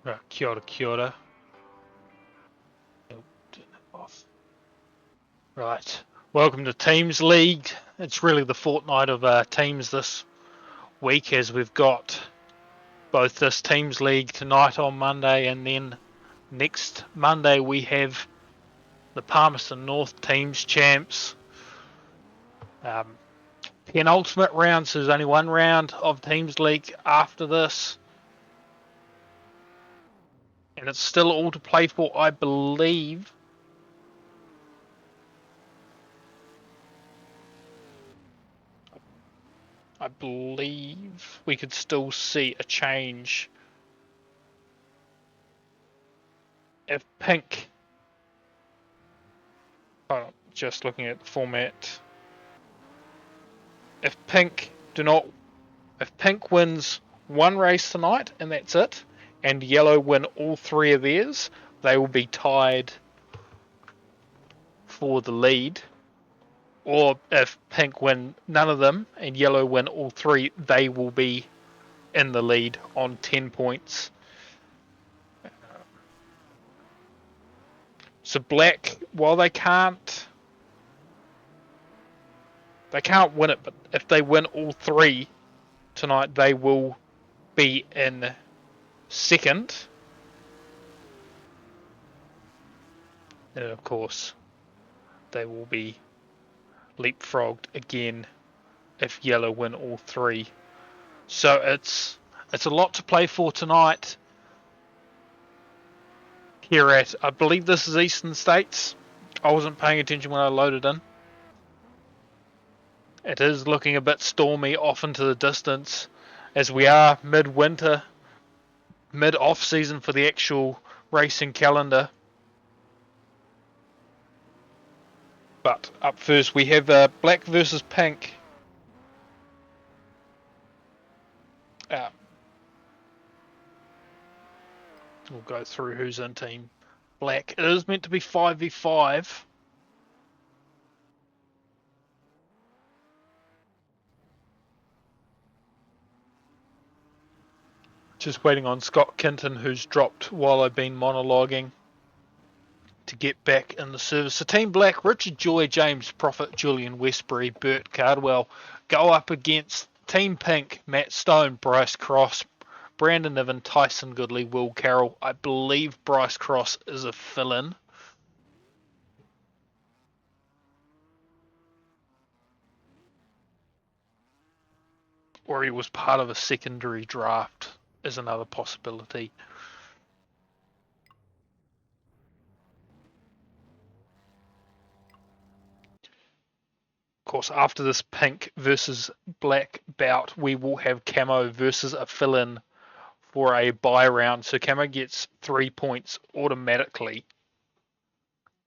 Right, kia ora, kia ora. Oh, turn that off. Right, welcome to Teams League. It's really the fortnight of teams this week, as we've got both this Teams League tonight on Monday, and then next Monday we have the Palmerston North Teams Champs. Penultimate round, so there's only one round of Teams League after this. And it's still all to play for, I believe. I believe we could still see a change if Pink. Oh, just looking at the format. If Pink wins one race tonight and that's it, and Yellow win all three of theirs, they will be tied for the lead. Or if Pink win none of them and Yellow win all three, they will be in the lead on 10 points. So Black, while they can't win it, but if they win all three tonight, they will be in second. And of course, they will be leapfrogged again if Yellow win all three. So it's a lot to play for tonight. Here at, I believe this is Eastern States. I wasn't paying attention when I loaded in. It is looking a bit stormy off into the distance, as we are mid-winter, mid-off-season for the actual racing calendar. But up first we have Black versus Pink. We'll go through who's in Team Black. It is meant to be 5v5. Just waiting on Scott Kinton, who's dropped while I've been monologuing, to get back in the service. So Team Black, Richard Joy, James Profit, Julian Westbury, Burt Cardwell go up against Team Pink, Matt Stone, Bryce Cross, Brandon Niven, Tyson Goodley, Will Carroll. I believe Bryce Cross is a fill-in. Or he was part of a secondary draft is another possibility. Of course, after this Pink versus Black bout, we will have Camo versus a fill-in for a bye round. So Camo gets 3 points automatically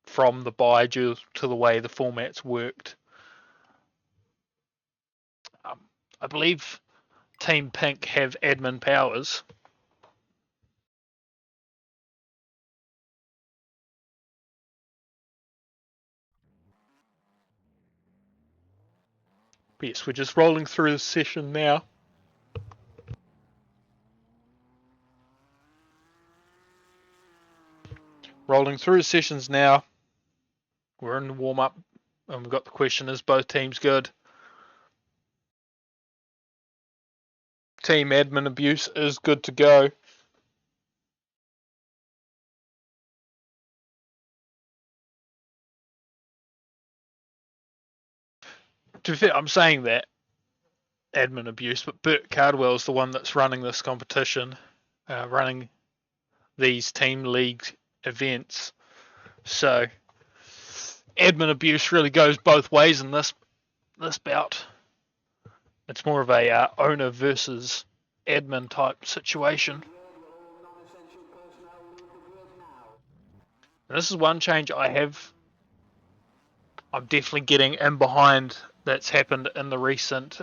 from the bye due to the way the format's worked. I believe Team Pink have admin powers. But yes, we're just rolling through the session now. Rolling through the sessions now. We're in the warm-up, and we've got the question, is both teams good? Team admin abuse is good to go. To be fair, I'm saying that admin abuse, but Burt Cardwell is the one that's running this competition, running these team league events. So admin abuse really goes both ways in this bout. It's more of a owner versus admin type situation. And this is one change I'm definitely getting in behind that's happened in the recent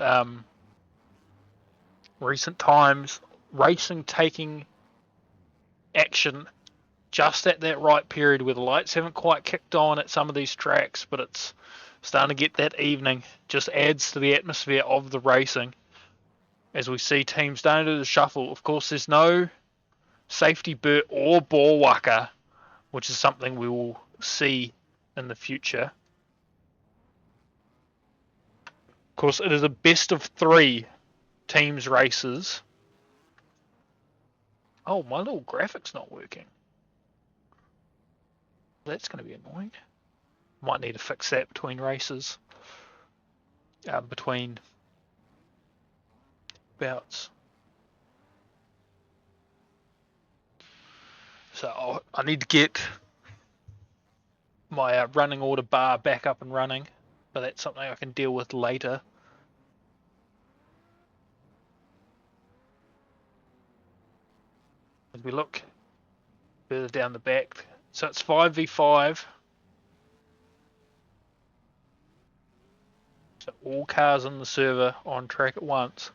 times. Racing taking action just at that right period where the lights haven't quite kicked on at some of these tracks, but it's starting to get that evening. Just adds to the atmosphere of the racing as we see teams starting to do the shuffle. Of course, there's no safety Burt or Borwaka, which is something we will see in the future. Of course, it is a best of 3 teams races. Oh, my little graphic's not working. That's going to be annoying. Might need to fix that between races. Between bouts. So I need to get my running order bar back up and running, but that's something I can deal with later. As we look further down the back, so it's 5v5. So all cars on the server on track at once.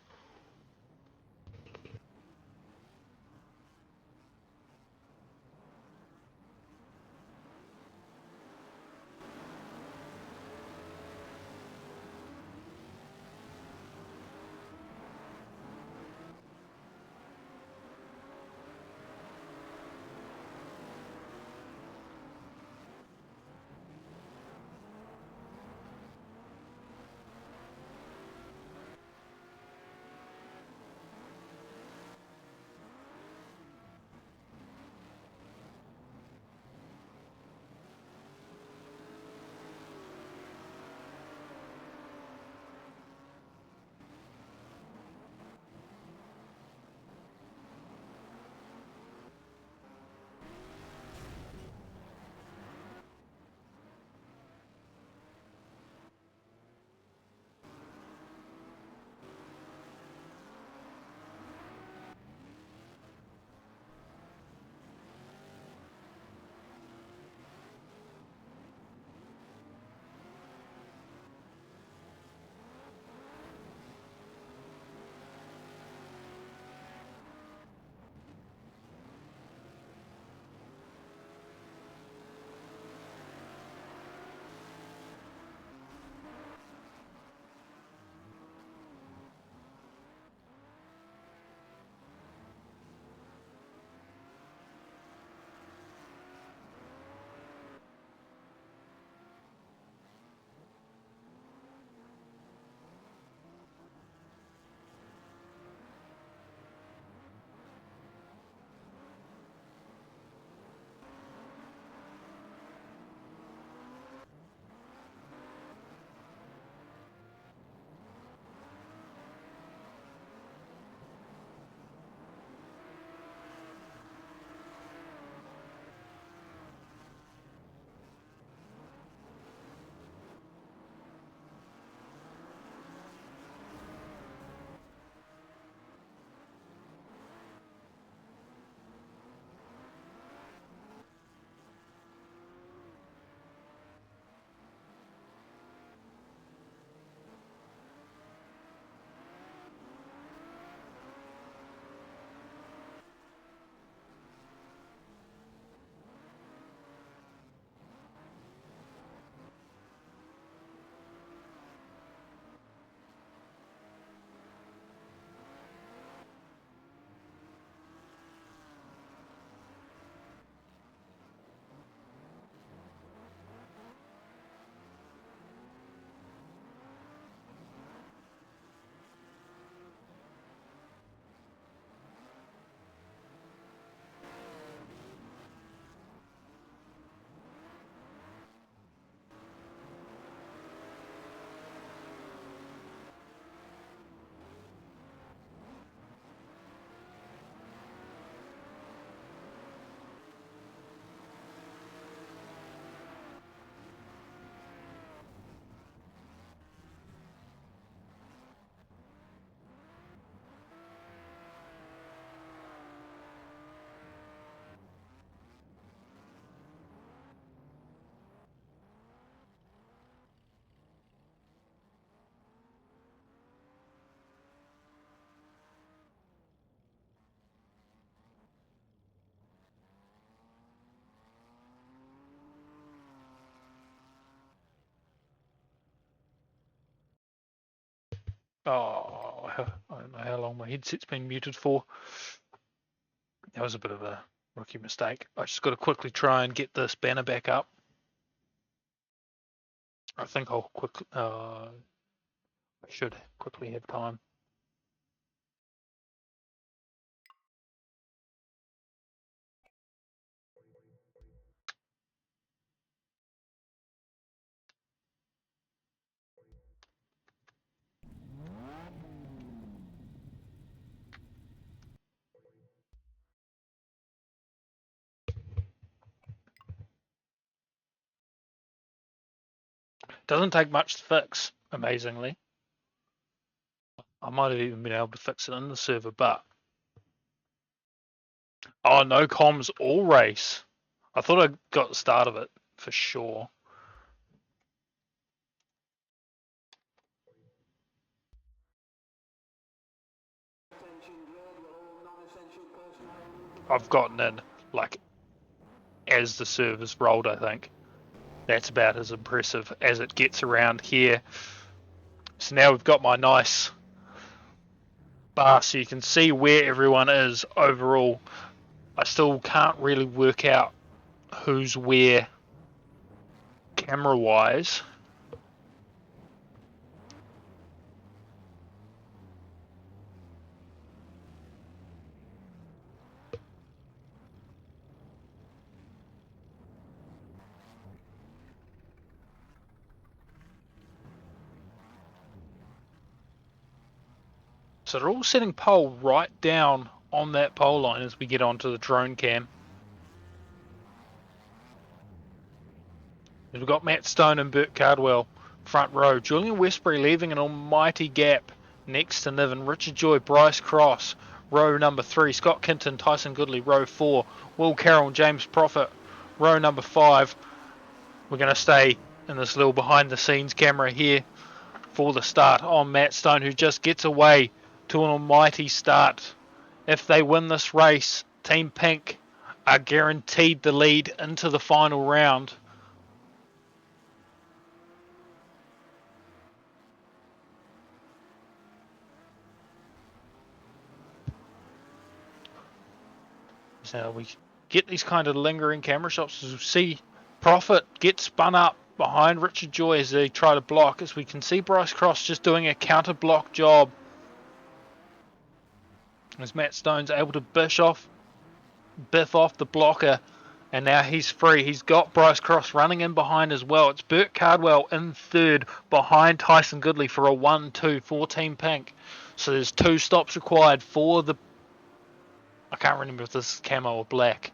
Oh, I don't know how long my headset's been muted for. That was a bit of a rookie mistake. I just got to quickly try and get this banner back up. I think I'll quickly. I should quickly have time. Doesn't take much to fix, amazingly. I might have even been able to fix it in the server, but oh, no comms all race. I thought I got the start of it for sure. I've gotten in like as the servers rolled, I think. That's about as impressive as it gets around here. So now we've got my nice bar so you can see where everyone is overall. I still can't really work out who's where camera wise. So they're all setting pole right down on that pole line as we get onto the drone cam. We've got Matt Stone and Burt Cardwell front row. Julian Westbury leaving an almighty gap next to Niven. Richard Joy, Bryce Cross, row number 3. Scott Kinton, Tyson Goodley, row 4. Will Carroll and James Profit, row number 5. We're going to stay in this little behind the scenes camera here for the start on Matt Stone, who just gets away to an almighty start. If they win this race, Team Pink are guaranteed the lead into the final round. So we get these kind of lingering camera shots as we see Profit get spun up behind Richard Joy as they try to block, as we can see Bryce Cross just doing a counter block job as Matt Stone's able to biff off the blocker, and now he's free. He's got Bryce Cross running in behind as well. It's Burt Cardwell in third behind Tyson Goodley for a 1-2 for Team Pink. So there's 2 stops required for the... I can't remember if this is camo or black.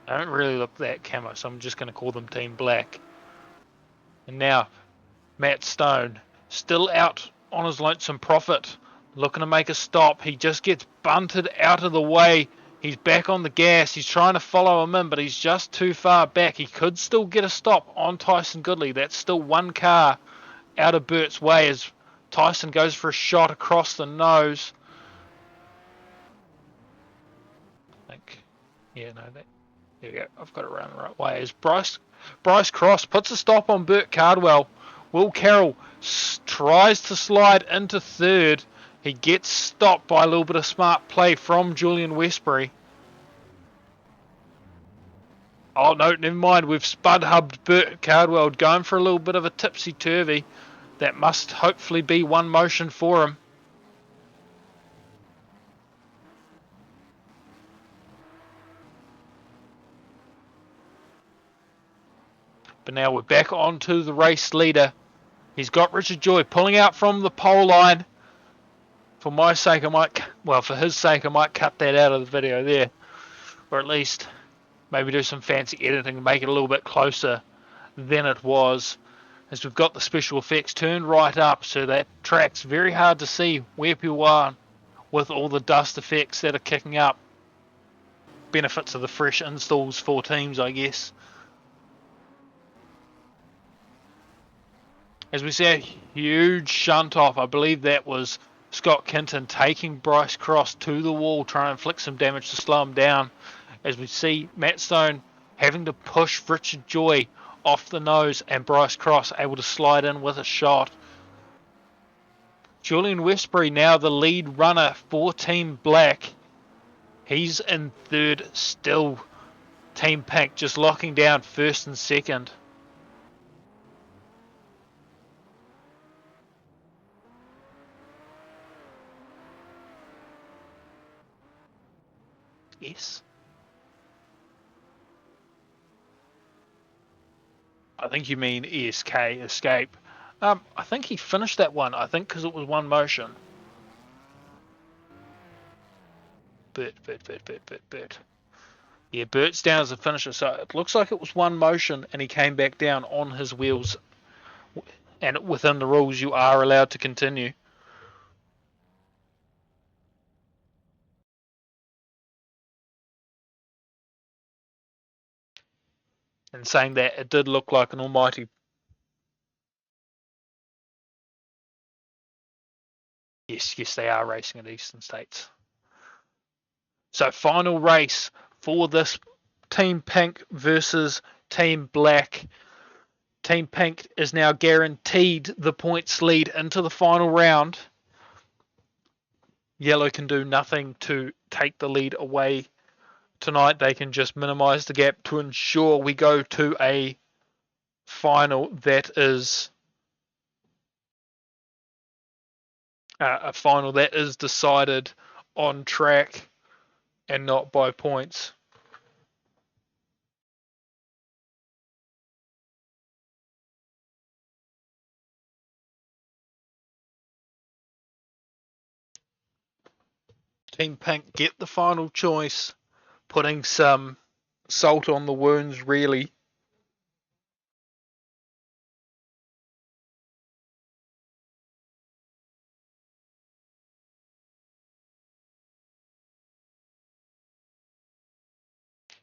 I don't really look that camo, so I'm just going to call them Team Black. And now, Matt Stone, still out on his lonesome Profit, looking to make a stop. He just gets bunted out of the way. He's back on the gas. He's trying to follow him in, but he's just too far back. He could still get a stop on Tyson Goodley. That's still 1 car out of Burt's way as Tyson goes for a shot across the nose. I think, yeah, no, that... There we go. I've got it around the right way. As Bryce Cross puts a stop on Burt Cardwell. Will Carroll tries to slide into third. He gets stopped by a little bit of smart play from Julian Westbury. Oh, no, never mind. We've spud-hubbed Burt Cardwell, going for a little bit of a tipsy-turvy. That must hopefully be one motion for him. But now we're back onto the race leader. He's got Richard Joy pulling out from the pole line. For my sake, for his sake, I might cut that out of the video there. Or at least maybe do some fancy editing and make it a little bit closer than it was. As we've got the special effects turned right up, so that track's very hard to see where people are with all the dust effects that are kicking up. Benefits of the fresh installs for teams, I guess. As we see a huge shunt off, I believe that was Scott Kinton taking Bryce Cross to the wall, trying to inflict some damage to slow him down. As we see Matt Stone having to push Richard Joy off the nose, and Bryce Cross able to slide in with a shot. Julian Westbury now the lead runner for Team Black. He's in third still. Team Pink just locking down first and second. Yes. I think you mean ESK, Escape. I think he finished that one. I think because it was one motion. Bert. Yeah, Bert's down as a finisher, so it looks like it was one motion and he came back down on his wheels. And within the rules, you are allowed to continue. And saying that, it did look like an almighty. Yes, they are racing at Eastern States. So final race for this Team Pink versus Team Black. Team Pink is now guaranteed the points lead into the final round. Yellow can do nothing to take the lead away tonight. They can just minimise the gap to ensure we go to a final that is decided on track and not by points. Team Pink get the final choice, putting some salt on the wounds, really.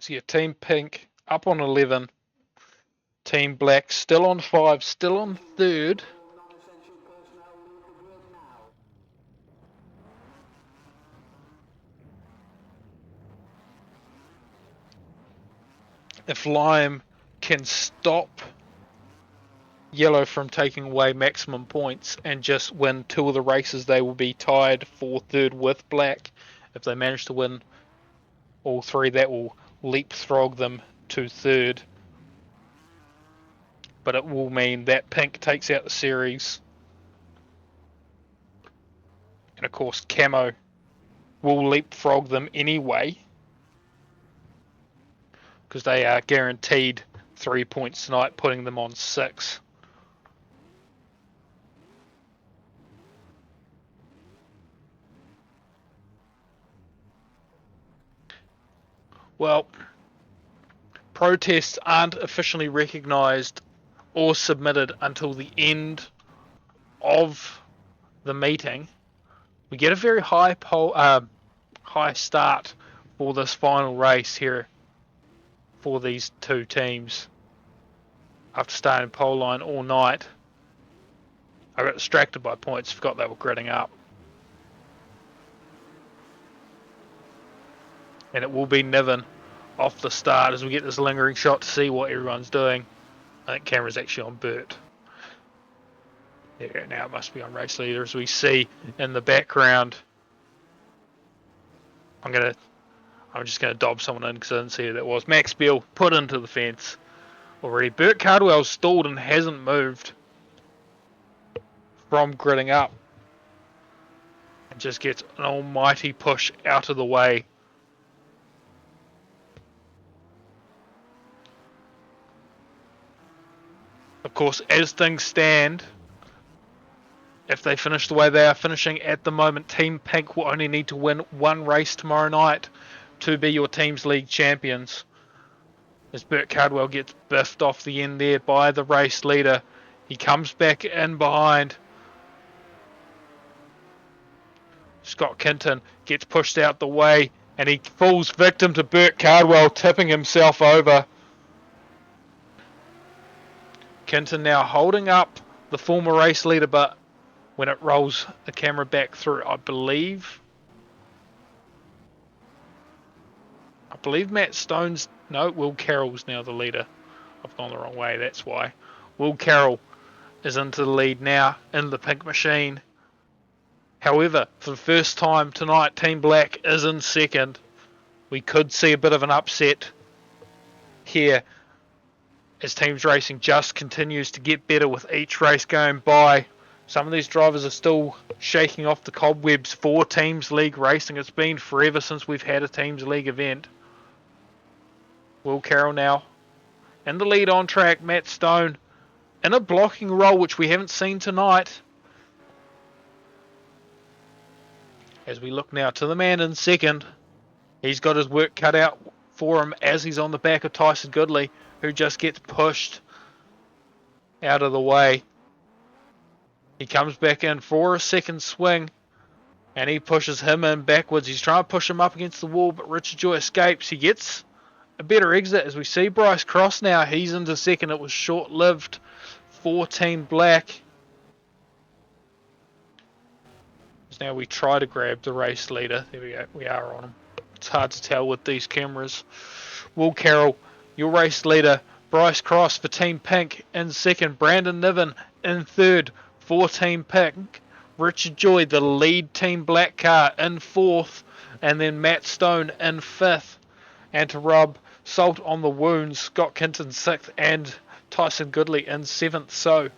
So yeah, Team Pink up on 11. Team Black still on 5, still on 3rd. If Lime can stop Yellow from taking away maximum points and just win 2 of the races, they will be tied for 3rd with Black. If they manage to win all 3, that will leapfrog them to 3rd. But it will mean that Pink takes out the series. And of course, Camo will leapfrog them anyway, because they are guaranteed 3 points tonight, putting them on 6. Well, protests aren't officially recognised or submitted until the end of the meeting. We get a very high start for this final race here for these 2 teams. After starting pole line all night, I got distracted by points, forgot they were gridding up. And it will be Niven off the start as we get this lingering shot to see what everyone's doing. I think camera's actually on Bert. Yeah, now it must be on race leader as we see in the background. I'm just gonna dob someone in because I didn't see who that was. Max Beal put into the fence already. Bert Cardwell's stalled and hasn't moved from gridding up. And just gets an almighty push out of the way. Of course, as things stand, if they finish the way they are finishing at the moment, Team Pink will only need to win 1 race tomorrow night to be your team's league champions. As Bert Cardwell gets biffed off the end there by the race leader. He comes back in behind. Scott Kinton gets pushed out the way and he falls victim to Bert Cardwell, tipping himself over. Kinton now holding up the former race leader, but when it rolls the camera back through, I believe Matt Stone's... No, Will Carroll's now the leader. I've gone the wrong way, that's why. Will Carroll is into the lead now in the pink machine. However, for the first time tonight, Team Black is in second. We could see a bit of an upset here as Teams Racing just continues to get better with each race going by. Some of these drivers are still shaking off the cobwebs for Teams League Racing. It's been forever since we've had a Teams League event. Will Carroll now in the lead on track. Matt Stone in a blocking role, which we haven't seen tonight. As we look now to the man in second. He's got his work cut out for him as he's on the back of Tyson Goodley, who just gets pushed out of the way. He comes back in for a second swing, and he pushes him in backwards. He's trying to push him up against the wall, but Richard Joy escapes. He gets a better exit as we see Bryce Cross now. He's into second. It was short-lived for Team Black. Now we try to grab the race leader. There we go. We are on him. It's hard to tell with these cameras. Will Carroll, your race leader. Bryce Cross for Team Pink in second. Brandon Niven in third for Team Pink. Richard Joy, the lead Team Black car, in fourth. And then Matt Stone in fifth. And to rub salt on the wounds, Scott Kinton sixth and Tyson Goodley in seventh. So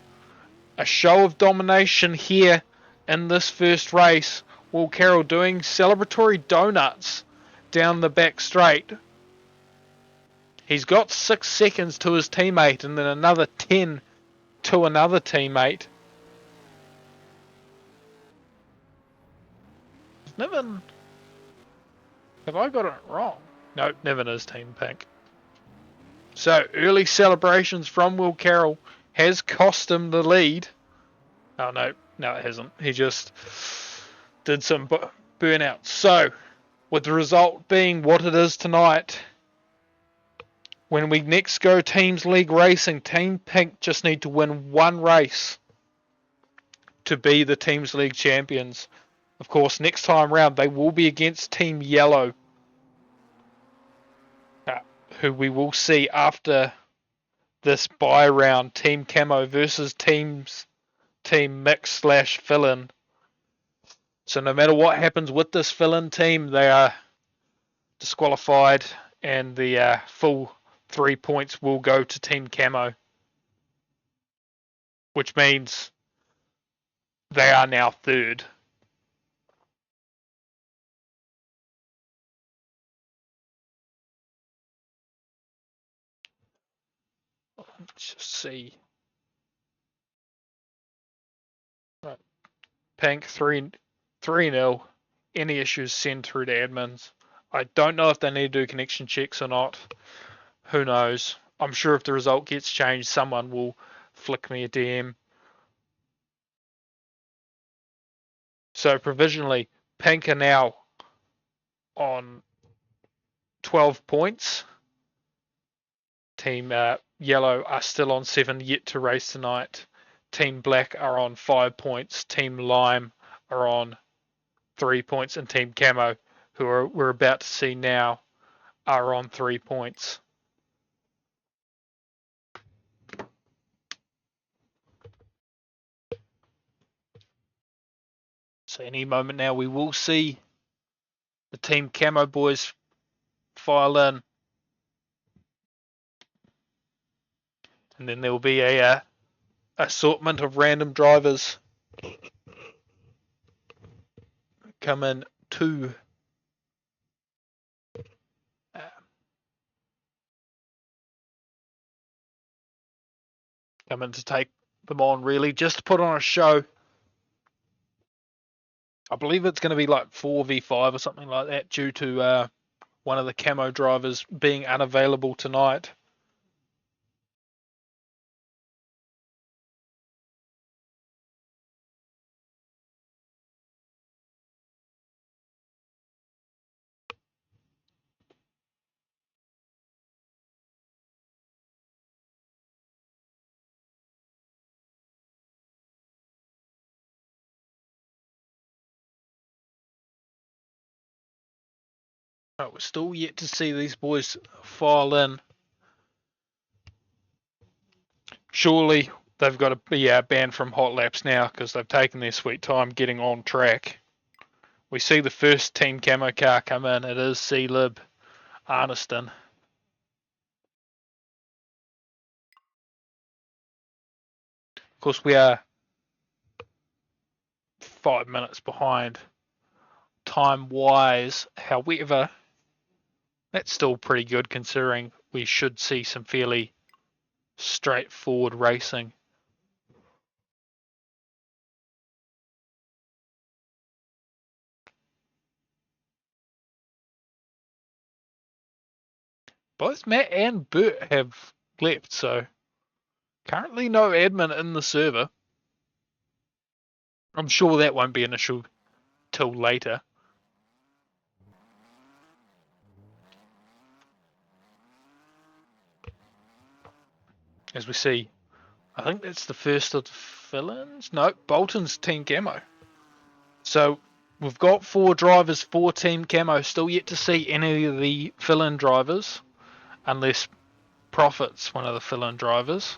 a show of domination here in this first race. Will Carroll doing celebratory donuts down the back straight. He's got 6 seconds to his teammate and then another 10 to another teammate. Niven, have I got it wrong? No, Niven is Team Pink. So early celebrations from Will Carroll has cost him the lead. Oh no, it hasn't. He just did some burnout. So with the result being what it is tonight, when we next go Teams League Racing, Team Pink just need to win one race to be the Teams League champions. Of course, next time round they will be against Team Yellow, who we will see after this bye round. Team Camo versus Team Mix / fill-in. So no matter what happens with this fill-in team, they are disqualified and the full 3 points will go to Team Camo. Which means they are now third. Let's just see. Right. Pink 3-0. Any issues send through to admins. I don't know if they need to do connection checks or not. Who knows? I'm sure if the result gets changed, someone will flick me a DM. So provisionally, Pink are now on 12 points. Team Yellow are still on 7, yet to race tonight. Team Black are on 5 points. Team Lime are on 3 points. And Team Camo, who we're about to see now, are on 3 points. So any moment now we will see the Team Camo boys file in. And then there will be a assortment of random drivers come in to take them on, really, just to put on a show. I believe it's going to be like 4v5 or something like that due to one of the Camo drivers being unavailable tonight. Right, we're still yet to see these boys file in. Surely they've got to be banned from hot laps now because they've taken their sweet time getting on track. We see the first Team Camo car come in. It is C-Lib. Arniston. Of course, we are 5 minutes behind time-wise. However, that's still pretty good considering we should see some fairly straightforward racing. Both Matt and Bert have left, so currently no admin in the server. I'm sure that won't be an issue till later. As we see, I think that's the first of the fill-ins. No, Bolton's Team Camo. So we've got 4 drivers for Team Camo. Still yet to see any of the fill-in drivers, unless Profit's one of the fill-in drivers.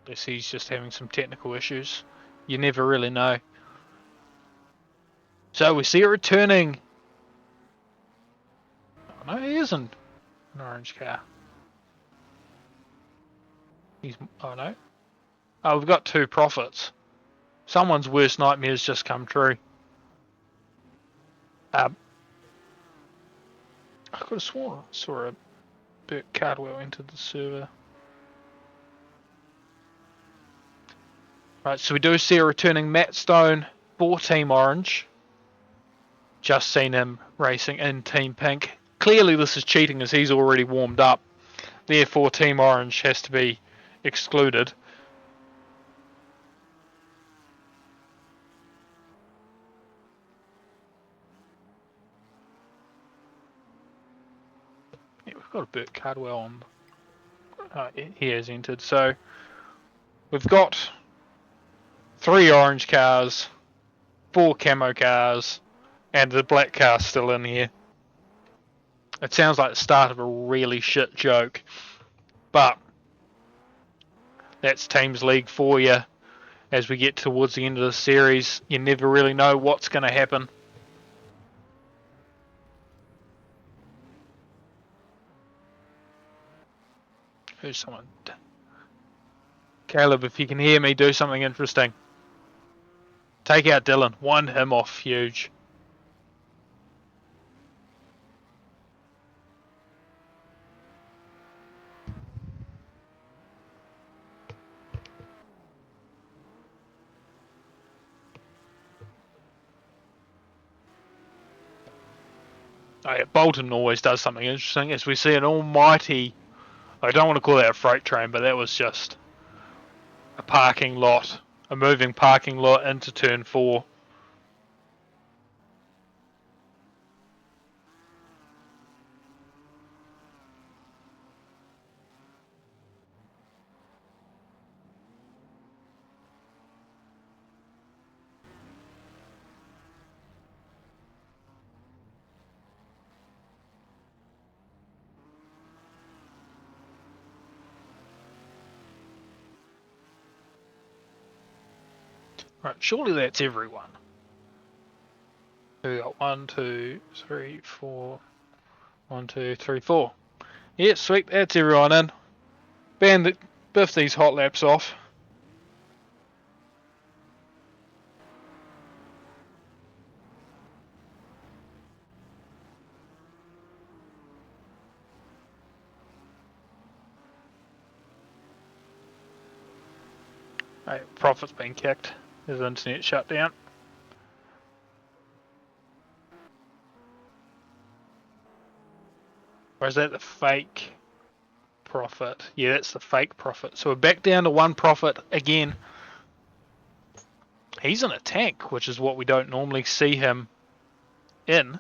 Unless he's just having some technical issues. You never really know. So we see it returning. Oh, no, he isn't an orange car. Oh no. Oh, we've got 2 Profits. Someone's worst nightmare's just come true. I could have sworn I saw a Burt Cardwell enter the server. Right, so we do see a returning Matt Stone for Team Orange. Just seen him racing in Team Pink. Clearly this is cheating as he's already warmed up. Therefore Team Orange has to be excluded. Yeah, we've got a Burt Cardwell on. He has entered. So we've got 3 orange cars, 4 camo cars, and the black car still in here. It sounds like the start of a really shit joke, but that's Teams League for you. As we get towards the end of the series, you never really know what's going to happen. Who's someone? Caleb, if you can hear me, do something interesting. Take out Dylan. Wind him off huge. Oh, yeah, Bolton always does something interesting as we see an almighty, I don't want to call that a freight train, but that was just a parking lot, a moving parking lot into turn 4. Right, surely that's everyone. We got 1, 2, 3, 4. 1, 2, 3, 4. Yeah, sweet, that's everyone in. Biff these hot laps off. Right, Profit's been kicked. His internet shut down. Or is that the fake Profit? Yeah, that's the fake Profit. So we're back down to 1 Profit again. He's in a tank, which is what we don't normally see him in.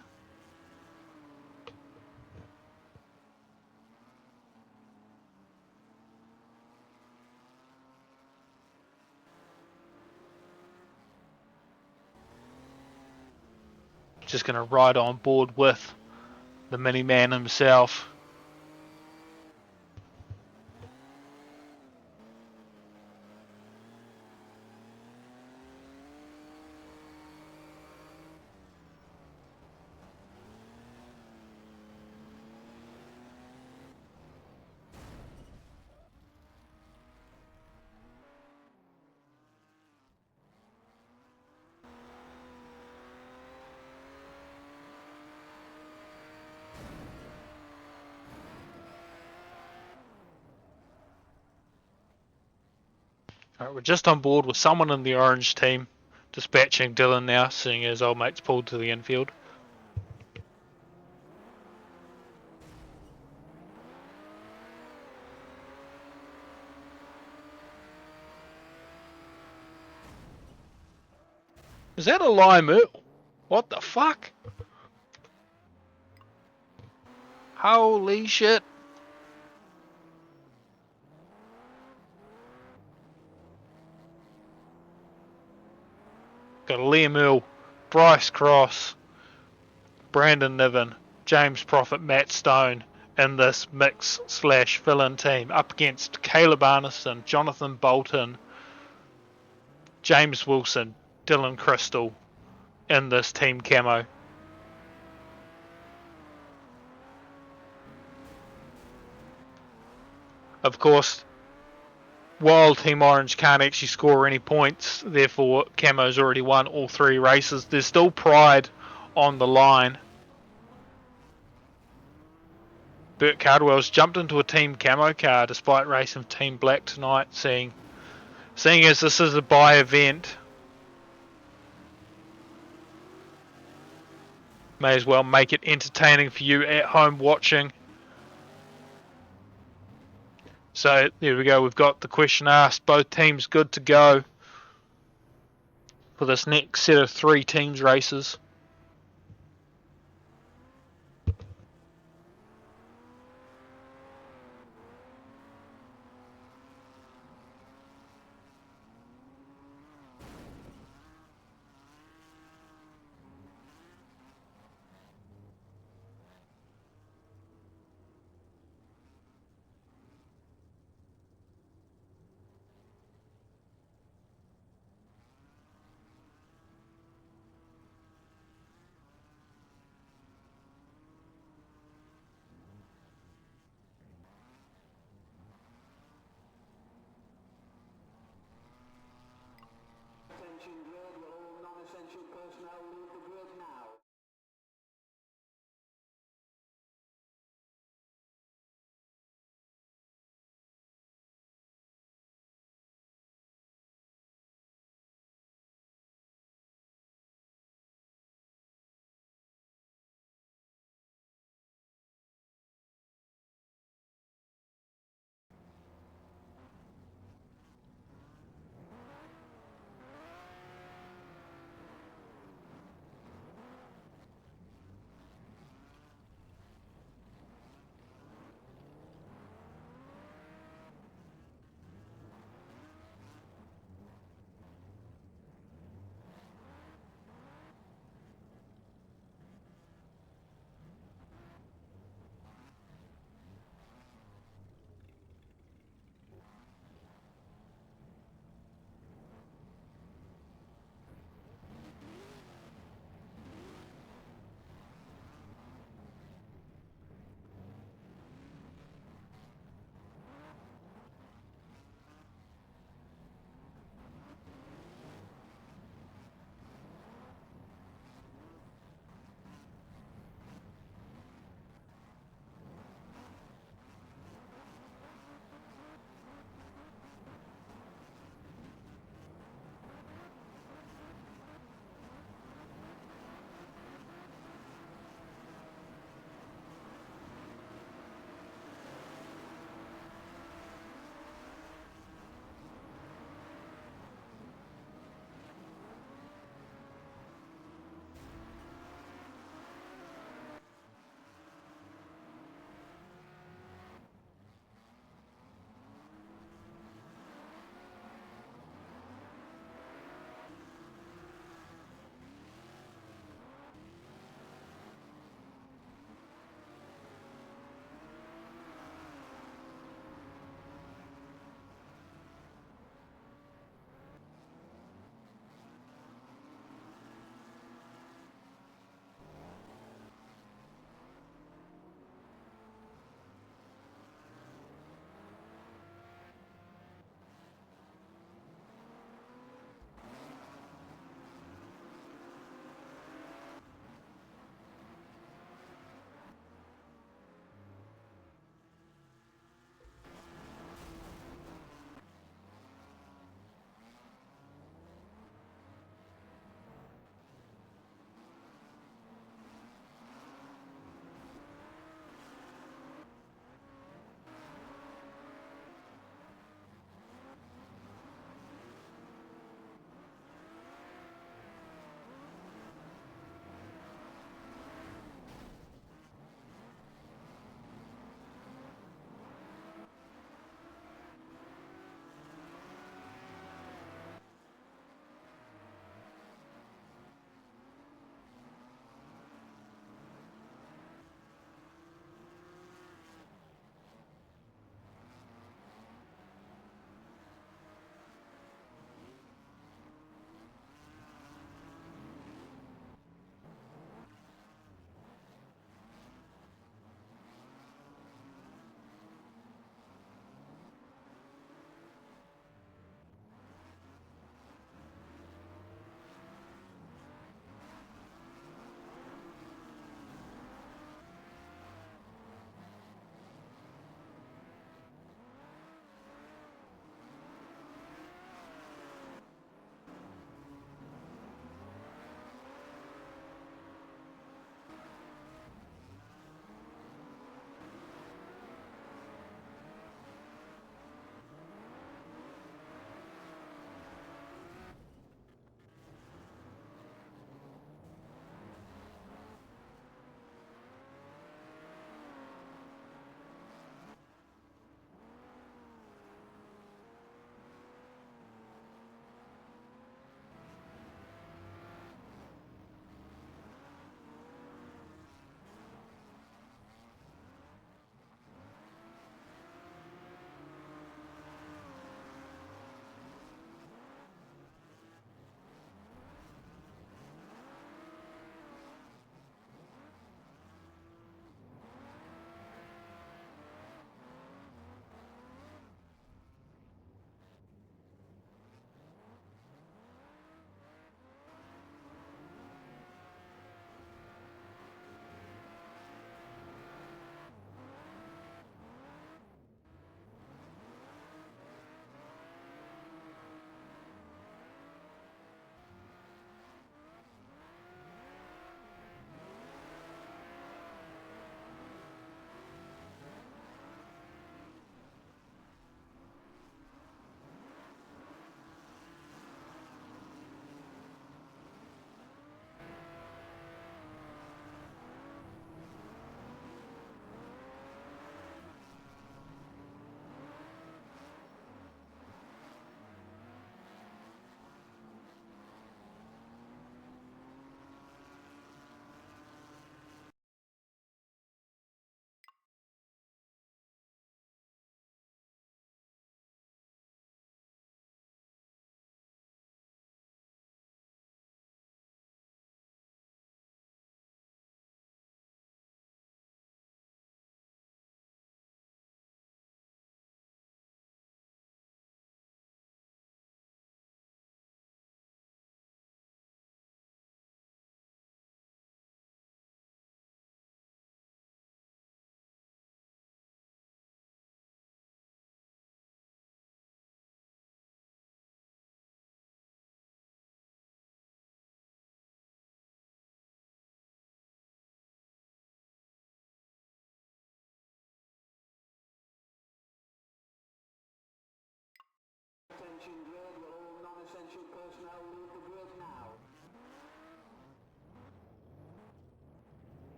Just going to ride on board with the mini-man himself. Alright, we're just on board with someone in the orange team. Dispatching Dylan now, seeing his old mate's pulled to the infield. Is that a lime? What the fuck? Holy shit. Got Liam Earl, Bryce Cross, Brandon Niven, James Prophet, Matt Stone in this mix slash fill-in team up against Caleb Arneson, Jonathan Bolton, James Wilson, Dylan Crystal in this team camo. Of course, while Team Orange can't actually score any points, therefore Camo's already won all 3 races, there's still pride on the line. Burt Cardwell's jumped into a Team Camo car despite racing Team Black tonight, seeing as this is a buy event. May as well make it entertaining for you at home watching. So there we go, we've got the question asked, both teams good to go for this next set of 3 teams races.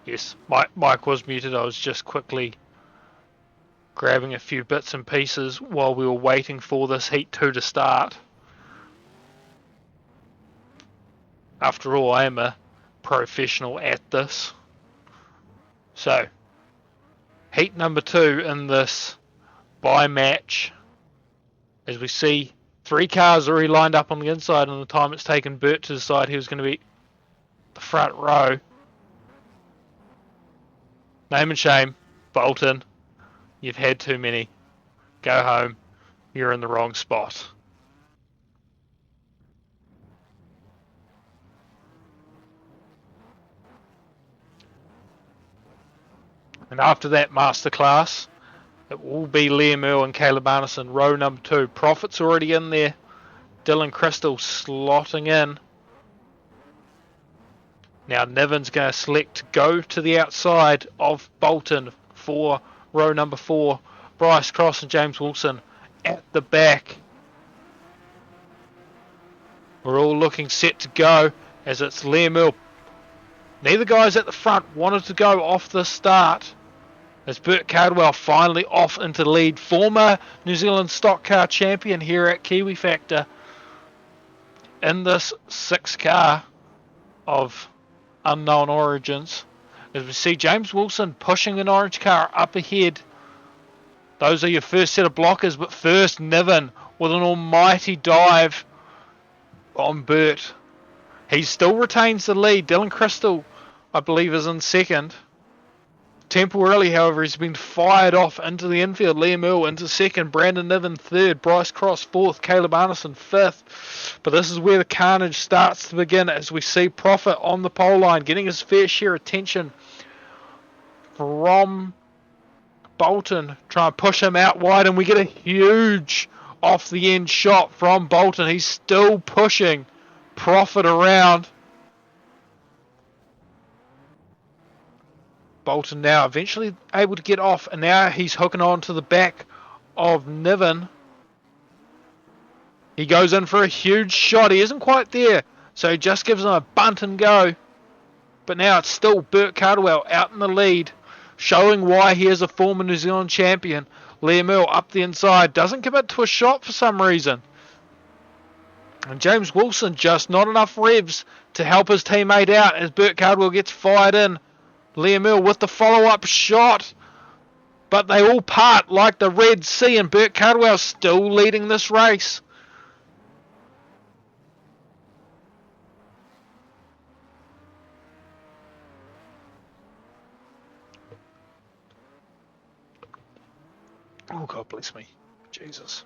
Yes, Mike was muted. I was just quickly grabbing a few bits and pieces while we were waiting for this Heat 2 to start. After all, I am a professional at this. So, Heat number 2 in this bye match. As we see, 3 cars already lined up on the inside, and the time it's taken Burt to decide he was going to be the front row. Name and shame, Bolton. You've had too many. Go home. You're in the wrong spot. And after that masterclass, it will be Liam Earl and Caleb Arneson, row number 2. Profit's already in there. Dylan Crystal slotting in. Now Niven's going to select to go to the outside of Bolton for row number 4. Bryce Cross and James Wilson at the back. We're all looking set to go as it's Liam Earl. Neither guys at the front wanted to go off the start. As Burt Cardwell finally off into the lead. Former New Zealand stock car champion here at Kiwi Factor. In this 6 car of unknown origins. As we see James Wilson pushing an orange car up ahead. Those are your first set of blockers, but first Niven with an almighty dive on Burt. He still retains the lead. Dylan Crystal, I believe, is in second. Temporarily, however, he's been fired off into the infield. Liam Earl into second, Brandon Niven third, Bryce Cross fourth, Caleb Arneson fifth. But this is where the carnage starts to begin as we see Profit on the pole line, getting his fair share of attention from Bolton, trying to push him out wide, and we get a huge off the end shot from Bolton. He's still pushing Profit around. Bolton now eventually able to get off, and now he's hooking on to the back of Niven. He goes in for a huge shot. He isn't quite there, so he just gives him a bunt and go. But now it's still Burt Cardwell out in the lead, showing why he is a former New Zealand champion. Liam Earl up the inside, doesn't commit to a shot for some reason. And James Wilson just not enough revs to help his teammate out as Burt Cardwell gets fired in. Liam Earl with the follow-up shot. But they all part like the Red Sea, and Burt Cardwell still leading this race. Oh, God bless me. Jesus.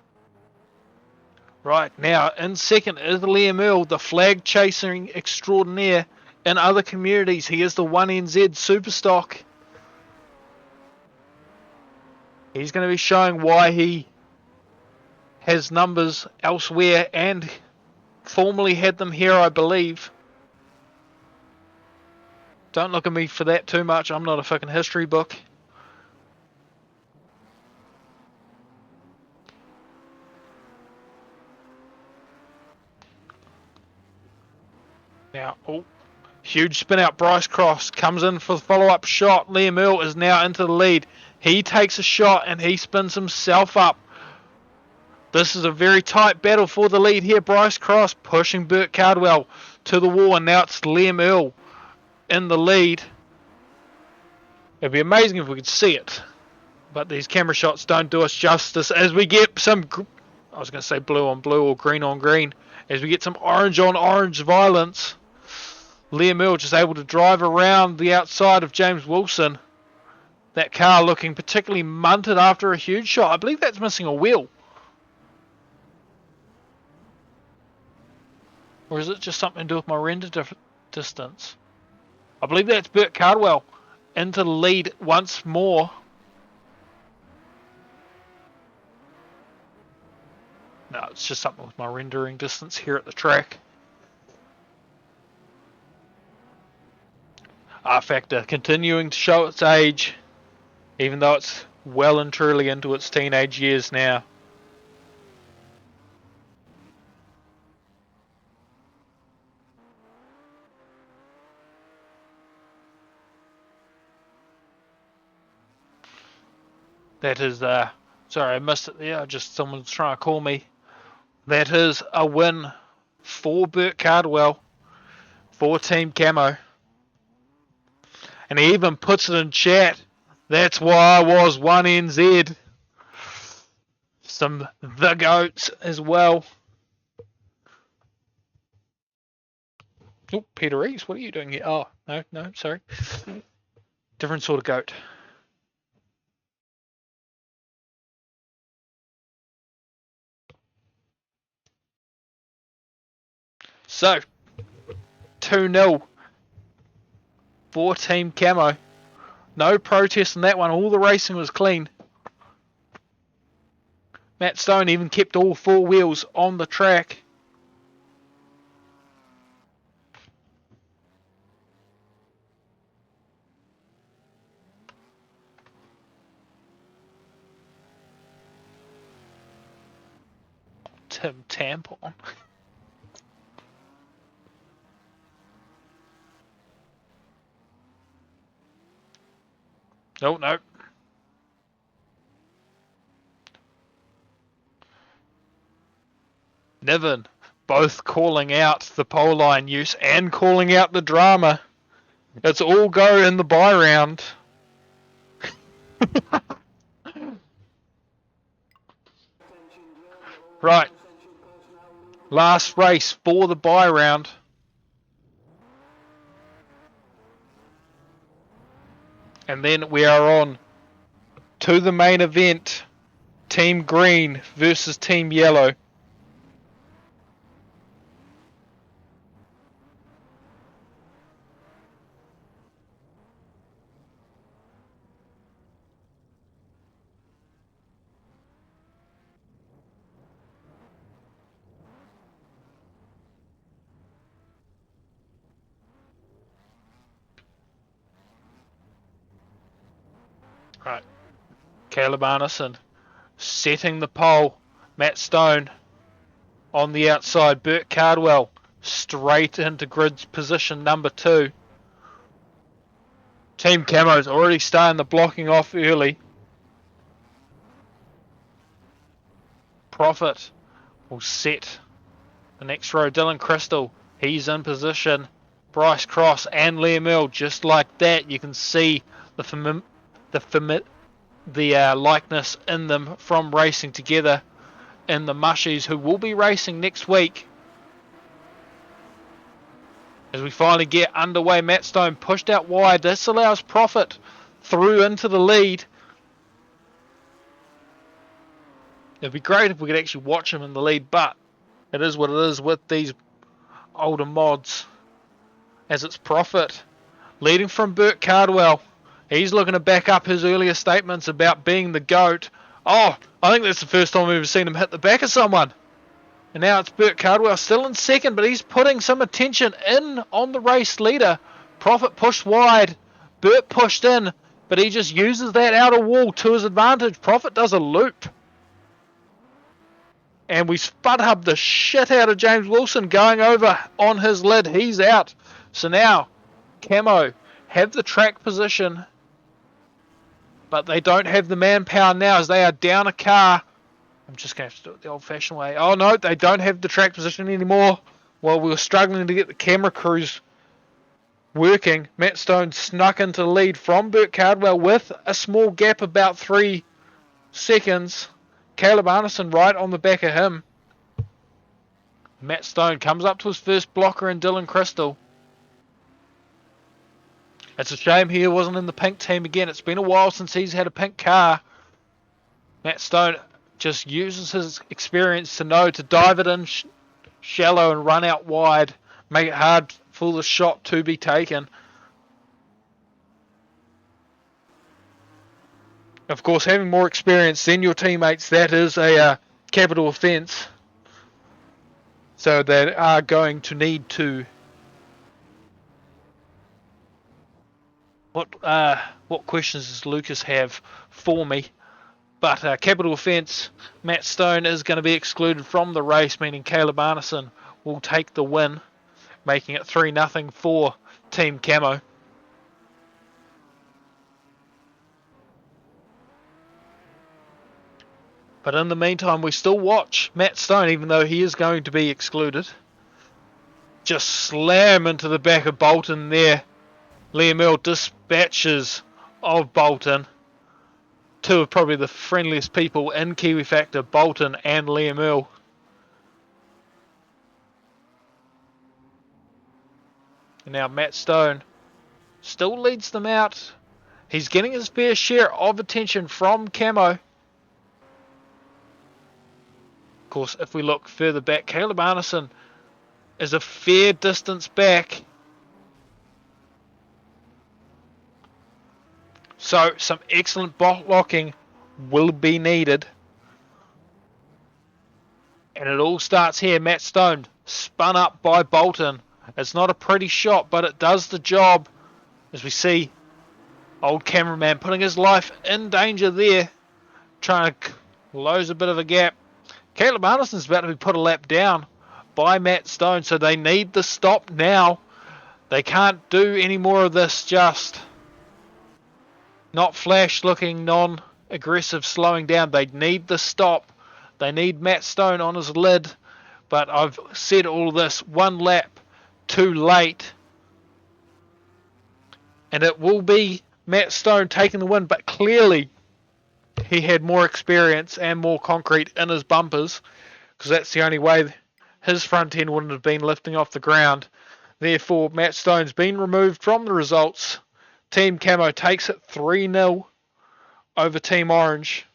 Right, now in second is Liam Earl, the flag chasing extraordinaire. In other communities, he is the 1NZ Superstock. He's going to be showing why he has numbers elsewhere and formerly had them here, I believe. Don't look at me for that too much. I'm not a fucking history book. Now, huge spin out. Bryce Cross comes in for the follow-up shot. Liam Earl is now into the lead. He takes a shot and he spins himself up. This is a very tight battle for the lead here. Bryce Cross pushing Burt Cardwell to the wall, and now it's Liam Earl in the lead. It'd be amazing if we could see it, but these camera shots don't do us justice as we get some, I was going to say blue on blue or green on green, as we get some orange on orange violence. Liam Earl just able to drive around the outside of James Wilson. That car looking particularly munted after a huge shot. I believe that's missing a wheel. Or is it just something to do with my render distance? I believe that's Burt Cardwell into the lead once more. No, it's just something with my rendering distance here at the track. R Factor continuing to show its age, even though it's well and truly into its teenage years now. That is, sorry I missed it there, just someone's trying to call me. That is a win for Burt Cardwell, for Team Camo. And he even puts it in chat. That's why I was 1NZ. Some The Goats as well. Oh, Peter Reeves, what are you doing here? Oh, no, sorry. Different sort of goat. So, 2-0 for Team Camo. No protest in that one. All the racing was clean. Matt Stone even kept all four wheels on the track. Tim Tampon. No. Niven, both calling out the pole line use and calling out the drama. It's all go in the bye round. Right. Last race for the bye round. And then we are on to the main event. Team Green versus Team Yellow. Right. Caleb Arneson setting the pole. Matt Stone on the outside. Burt Cardwell straight into grid position number 2. Team Camo's already starting the blocking off early. Profit will set the next row. Dylan Crystal, he's in position. Bryce Cross and Liam Earl, just like that. You can see the likeness in them from racing together in the Mushies, who will be racing next week. As we finally get underway, Matt Stone pushed out wide. This allows Profit through into the lead. It'd be great if we could actually watch him in the lead, but it is what it is with these older mods. As it's Profit leading from Burt Cardwell. He's looking to back up his earlier statements about being the GOAT. Oh, I think that's the first time we've ever seen him hit the back of someone. And now it's Burt Cardwell still in second, but he's putting some attention in on the race leader. Profit pushed wide. Burt pushed in, but he just uses that outer wall to his advantage. Profit does a loop. And we spud hub the shit out of James Wilson going over on his lid. He's out. So now, Camo have the track position, but they don't have the manpower now as they are down a car. I'm just going to have to do it the old-fashioned way. Oh, no, they don't have the track position anymore. Well, we were struggling to get the camera crews working. Matt Stone snuck into the lead from Burt Cardwell with a small gap, about 3 seconds. Caleb Arneson right on the back of him. Matt Stone comes up to his first blocker in Dylan Crystal. It's a shame he wasn't in the pink team again. It's been a while since he's had a pink car. Matt Stone just uses his experience to know to dive it in shallow and run out wide. Make it hard for the shot to be taken. Of course, having more experience than your teammates, that is a capital offence. So they are going to need to What questions does Lucas have for me? But capital offence, Matt Stone is going to be excluded from the race, meaning Caleb Arneson will take the win, making it 3-0 for Team Camo. But in the meantime, we still watch Matt Stone, even though he is going to be excluded. Just slam into the back of Bolton there. Liam Earl dispatches of Bolton. Two of probably the friendliest people in Kiwi Factor, Bolton and Liam Earl. And now Matt Stone still leads them out. He's getting his fair share of attention from Camo. Of course, if we look further back, Caleb Arneson is a fair distance back. So some excellent bot locking will be needed. And it all starts here. Matt Stone spun up by Bolton. It's not a pretty shot, but it does the job. As we see old cameraman putting his life in danger there. Trying to close a bit of a gap. Caleb Arneson's about to be put a lap down by Matt Stone. So they need the stop now. They can't do any more of this just not flash looking, non-aggressive slowing down. They need the stop. They need Matt Stone on his lid. But I've said all this one lap too late. And it will be Matt Stone taking the win. But clearly he had more experience and more concrete in his bumpers. Because that's the only way his front end wouldn't have been lifting off the ground. Therefore, Matt Stone's been removed from the results. Team Camo takes it 3-0 over Team Orange.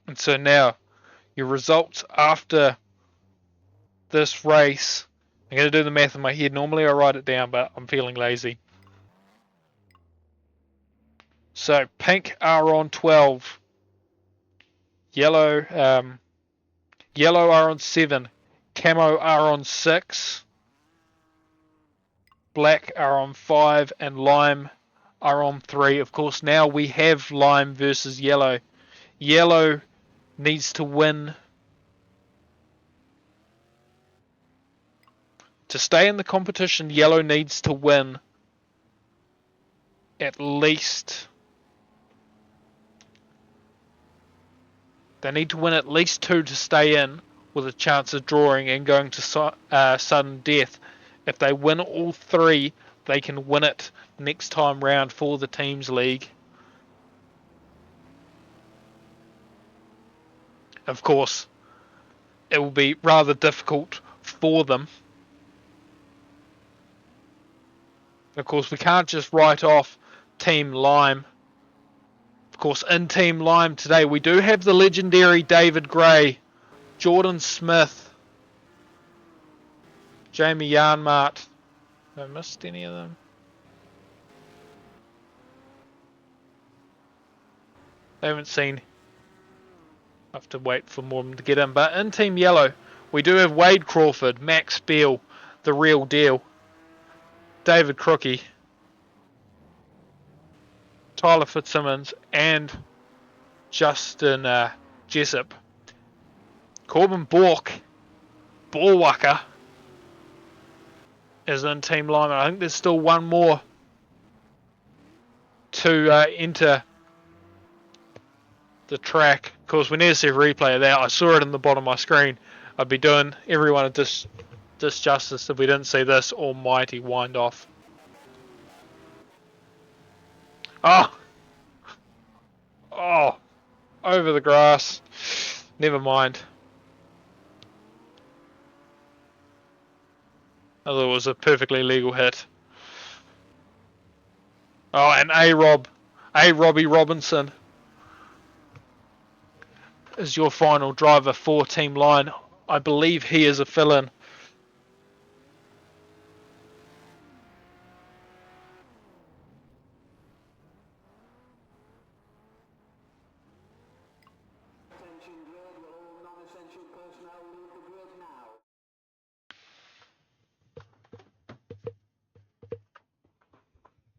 And so now, your results after this race. I'm going to do the math in my head. Normally I write it down, but I'm feeling lazy. So pink are on 12. Yellow are on 7. Camo are on 6. Black are on 5. And lime are on 3. Of course, now we have lime versus yellow. Yellow needs to win to stay in the competition. Yellow needs to win at least. They need to win at least 2 to stay in with a chance of drawing and going to sudden death. If they win all 3, they can win it next time round for the Teams League. Of course, it will be rather difficult for them. Of course, we can't just write off Team Lime. Of course, in Team Lime today, we do have the legendary David Gray, Jordan Smith, Jamie Yarnmart. Have I missed any of them? I haven't seen. I have to wait for more of them to get in. But in Team Yellow, we do have Wade Crawford, Max Beal, the real deal, David Crookie, Tyler Fitzsimmons, and Justin Jessup. Corbin Borwacker, is in Team Lime. I think there's still one more to enter the track. Of course, we need to see a replay of that. I saw it in the bottom of my screen. I'd be doing everyone a disjustice if we didn't see this almighty wind off. Oh, over the grass. Never mind. I thought it was a perfectly legal hit. Oh, and Robbie Robinson is your final driver for Team Line. I believe he is a fill-in.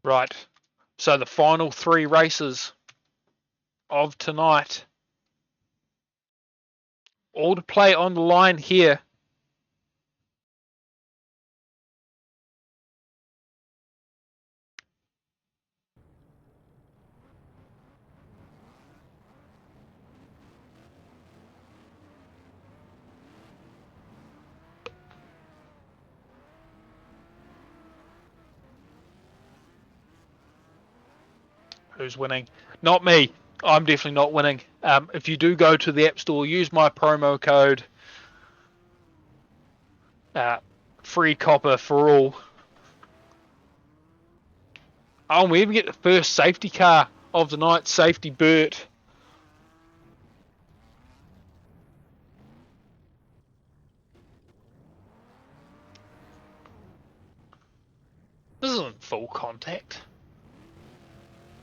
Right. So the final 3 races of tonight. All to play on the line here. Who's winning? Not me. I'm definitely not winning. If you do go to the App Store, use my promo code free copper for all. Oh, and we even get the first safety car of the night, Safety Burt. This isn't full contact.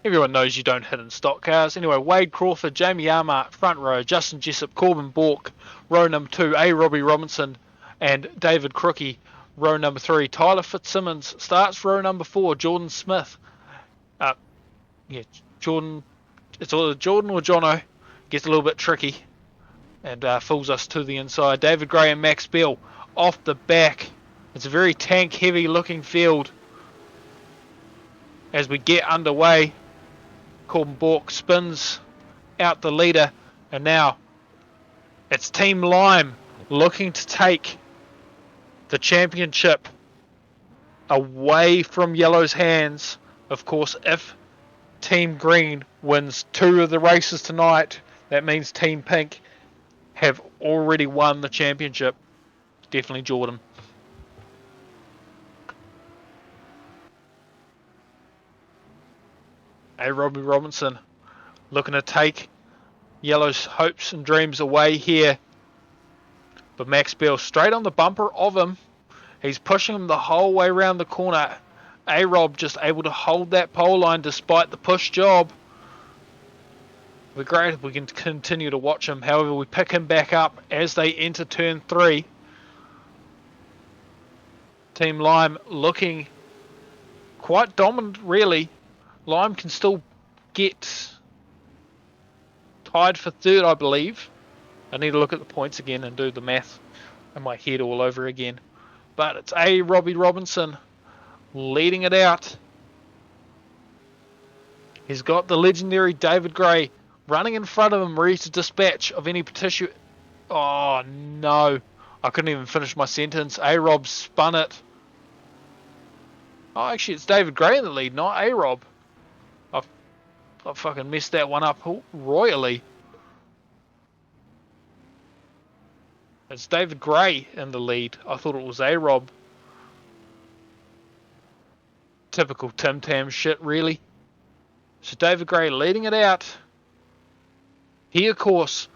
Everyone knows you don't hit in stock cars. Anyway, Wade Crawford, Jamie Armart, front row, Justin Jessup, Corbin Bork, row number 2, A. Robbie Robinson, and David Crookie, row number 3. Tyler Fitzsimmons starts row number 4, Jordan Smith. Jordan, it's either Jordan or Jono. Gets a little bit tricky and fools us to the inside. David Gray and Max Bell off the back. It's a very tank heavy looking field as we get underway. Corbin Bork spins out the leader, and now it's Team Lime looking to take the championship away from Yellow's hands. Of course, if Team Green wins 2 of the races tonight, that means Team Pink have already won the championship. Definitely Jordan. A. Robbie Robinson looking to take Yellow's hopes and dreams away here. But Max Bell straight on the bumper of him. He's pushing him the whole way around the corner. A-Rob just able to hold that pole line despite the push job. We're great if we can continue to watch him. However, we pick him back up as they enter turn 3. Team Lime looking quite dominant, really. Lime can still get tied for 3rd, I believe. I need to look at the points again and do the math in my head all over again. But it's A. Robbie Robinson leading it out. He's got the legendary David Gray running in front of him, ready to dispatch of any potential. Oh no, I couldn't even finish my sentence. A-Rob spun it. Oh, actually, it's David Gray in the lead, not A-Rob. I fucking messed that one up royally. It's David Gray in the lead. I thought it was A-Rob. Typical Tim Tam shit, really. So David Gray leading it out. He, of course,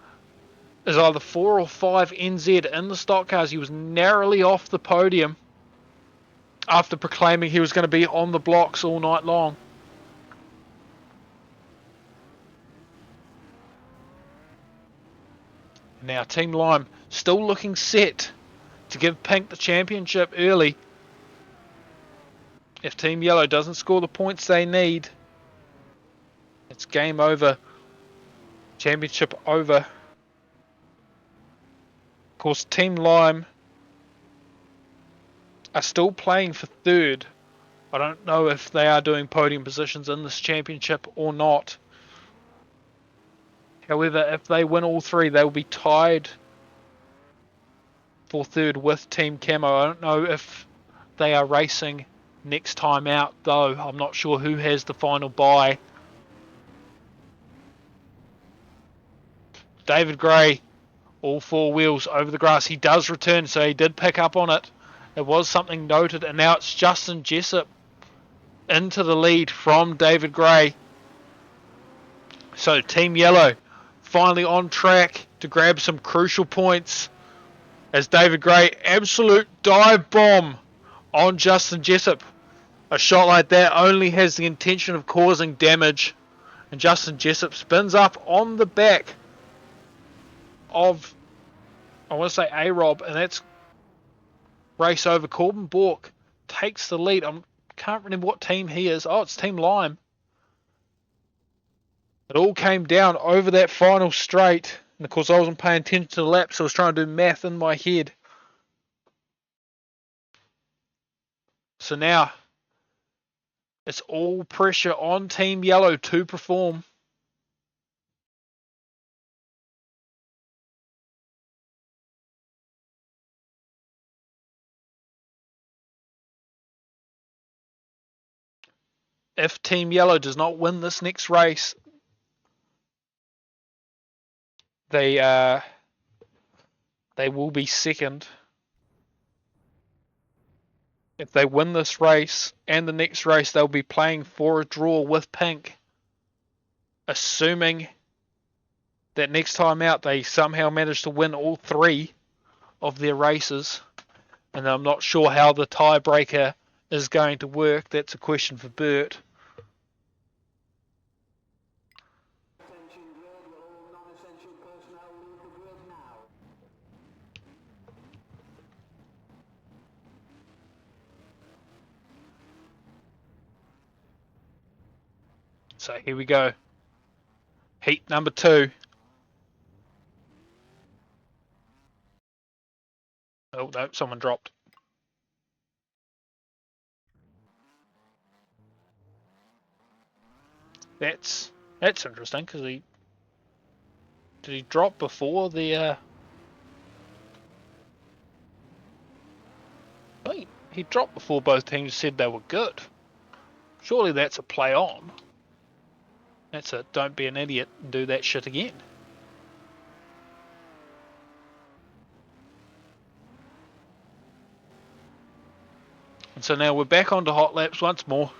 is either 4 or 5 NZ in the stock cars. He was narrowly off the podium after proclaiming he was going to be on the blocks all night long. Now Team Lime still looking set to give Pink the championship early. If Team Yellow doesn't score the points they need, it's game over. Championship over. Of course, Team Lime are still playing for 3rd. I don't know if they are doing podium positions in this championship or not. However, if they win all 3, they will be tied for 3rd with Team Camo. I don't know if they are racing next time out, though. I'm not sure who has the final bye. David Gray, all 4 wheels over the grass. He does return, so he did pick up on it. It was something noted, and now it's Justin Jessup into the lead from David Gray. So Team Yellow finally on track to grab some crucial points as David Gray absolute dive bomb on Justin Jessup. A shot like that only has the intention of causing damage, and Justin Jessup spins up on the back of, I want to say, A-Rob, and that's race over. Corbin Bork takes the lead. I'm can't remember what team he is. Oh, it's Team Lime. It all came down over that final straight. And of course, I wasn't paying attention to the laps. So I was trying to do math in my head. So now, it's all pressure on Team Yellow to perform. If Team Yellow does not win this next race, they will be second. If they win this race and the next race, they'll be playing for a draw with Pink. Assuming that next time out they somehow manage to win all 3 of their races. And I'm not sure how the tiebreaker is going to work. That's a question for Bert. So here we go. Heat number 2. Oh no, someone dropped. That's interesting because did he drop before the he dropped before both teams said they were good. Surely that's a play on. That's a don't be an idiot and do that shit again. And so now we're back onto hot laps once more.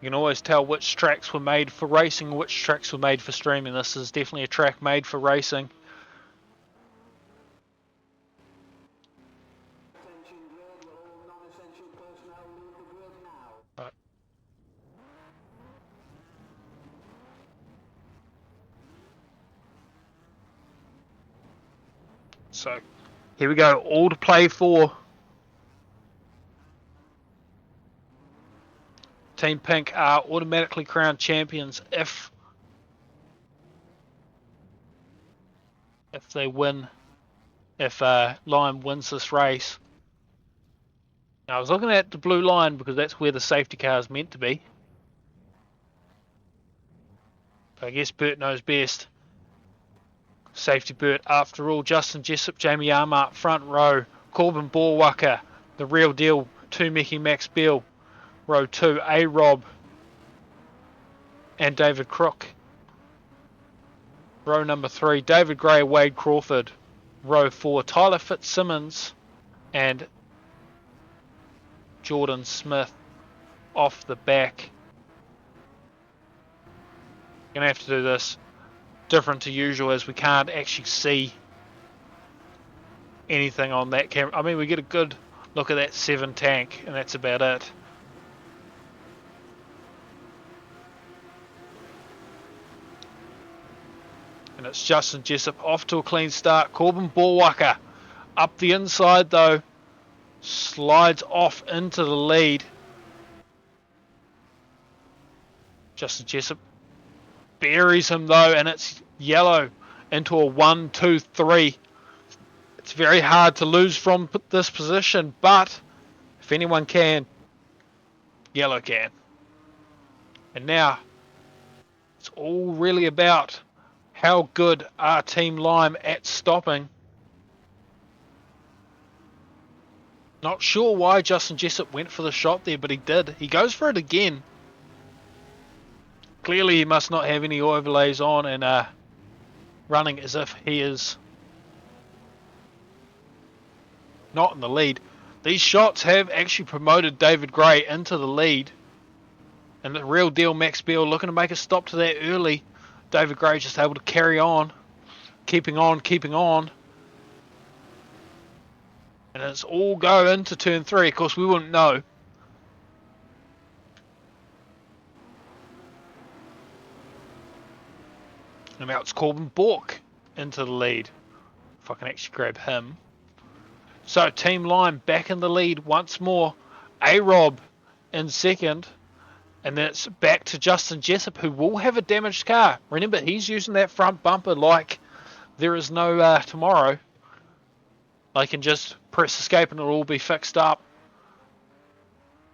You can always tell which tracks were made for racing and which tracks were made for streaming. This is definitely a track made for racing. Right. So, here we go. All to play for. Team Pink are automatically crowned champions if they win, if Lime wins this race. Now I was looking at the blue line because that's where the safety car is meant to be. But I guess Bert knows best. Safety Bert after all. Justin Jessup, Jamie Armart, front row. Corbin Borwacker, the real deal. 2 Mickey Max Beal. Row 2, A-Rob and David Crook. Row number 3, David Gray, Wade Crawford. Row 4, Tyler Fitzsimmons and Jordan Smith off the back. Gonna have to do this different to usual as we can't actually see anything on that camera. I mean, we get a good look at that 7 tank and that's about it. And it's Justin Jessup off to a clean start. Corbin Borwacker up the inside though. Slides off into the lead. Justin Jessup buries him though, and it's yellow into a 1, 2, 3. It's very hard to lose from this position, but if anyone can, yellow can. And now it's all really about how good are Team Lime at stopping. Not sure why Justin Jessup went for the shot there, but he did. He goes for it again. Clearly he must not have any overlays on and running as if he is not in the lead. These shots have actually promoted David Gray into the lead. And the real deal, Max Beal looking to make a stop to that early. David Gray just able to carry on. Keeping on, keeping on. And it's all go into turn 3. Of course, we wouldn't know. And now it's Corbin Bork into the lead. If I can actually grab him. So Team Lime back in the lead once more. A-Rob in second. And then it's back to Justin Jessup, who will have a damaged car. Remember, he's using that front bumper like there is no tomorrow. They can just press escape and it'll all be fixed up.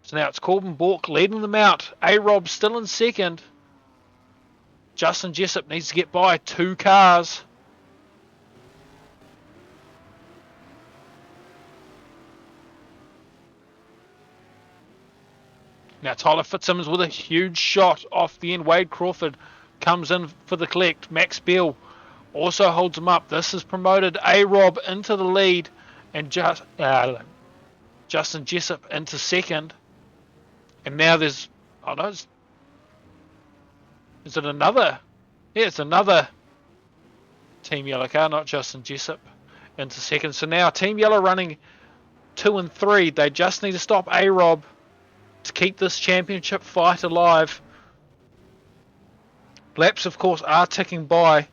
So now it's Corbin Bork leading them out. A-Rob still in second. Justin Jessup needs to get by 2 cars. Now Tyler Fitzsimmons with a huge shot off the end. Wade Crawford comes in for the collect. Max Beal also holds him up. This has promoted A-Rob into the lead and Justin Jessup into second. And now there's, oh no, is it another? Yeah, it's another Team Yellow car, not Justin Jessup into second. So now Team Yellow running 2 and 3. They just need to stop A-Rob to keep this championship fight alive. Laps, of course, are ticking by.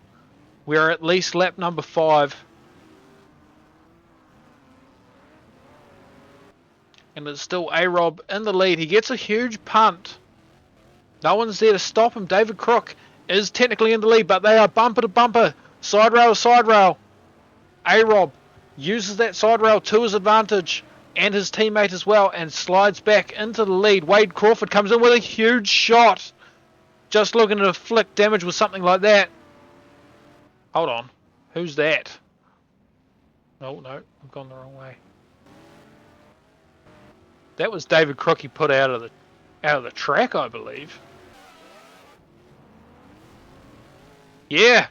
We're at least lap number 5. And it's still A-Rob in the lead. He gets a huge punt. No one's there to stop him. David Crook is technically in the lead, but they are bumper to bumper. Side rail to side rail. A-Rob uses that side rail to his advantage and his teammate as well and slides back into the lead. Wade Crawford comes in with a huge shot. Just looking to inflict damage with something like that. Hold on. Who's that? Oh, no. I've gone the wrong way. That was David Crook he put out of the track, I believe. Yeah.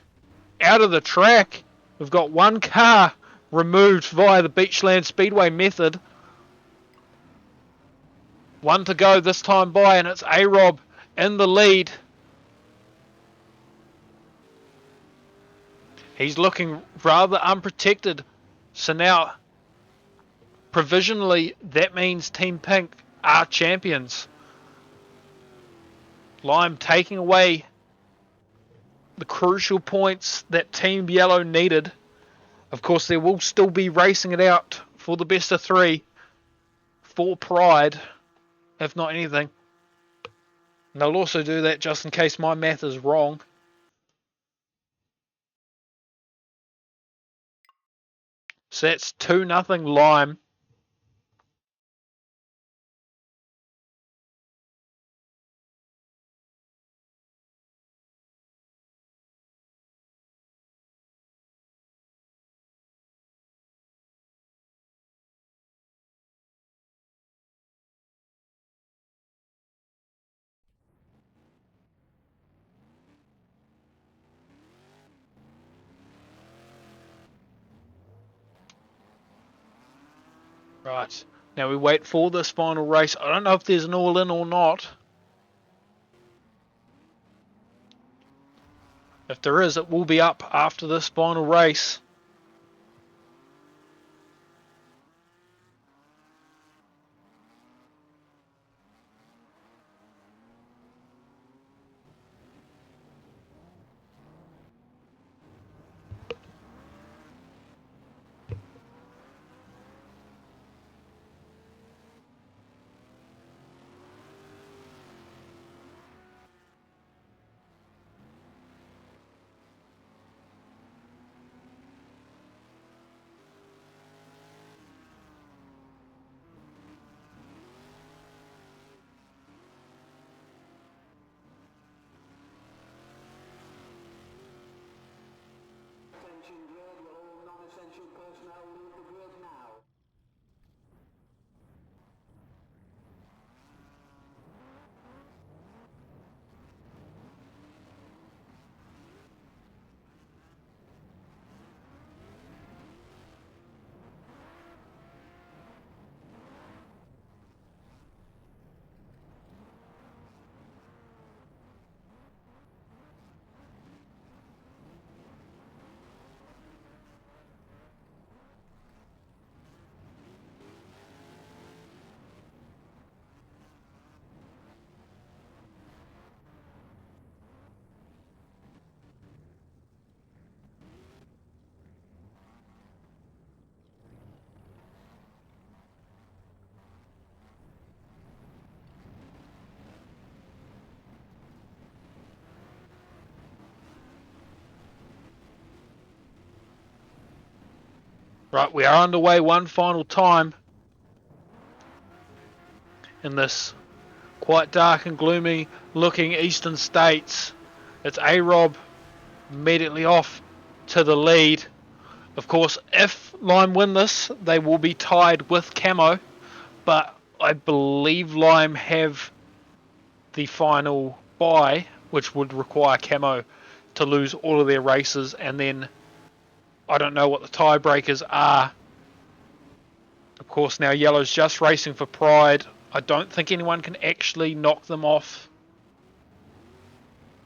Out of the track. We've got 1 car removed via the Beachland Speedway method. 1 to go this time by, and it's A-Rob in the lead. He's looking rather unprotected. So now, provisionally, that means Team Pink are champions. Lime taking away the crucial points that Team Yellow needed. Of course, there will still be racing it out for the best of 3 for pride, if not anything. And they'll also do that just in case my math is wrong. So that's 2-0 Lime. Right. Now we wait for this final race. I don't know if there's an all-in or not. If there is, it will be up after this final race. Right, we are underway one final time in this quite dark and gloomy looking eastern states. It's A-Rob immediately off to the lead. Of course, if Lime win this, they will be tied with Camo, but I believe Lime have the final bye, which would require Camo to lose all of their races, and then I don't know what the tiebreakers are. Of course, now Yellow's just racing for Pride. I don't think anyone can actually knock them off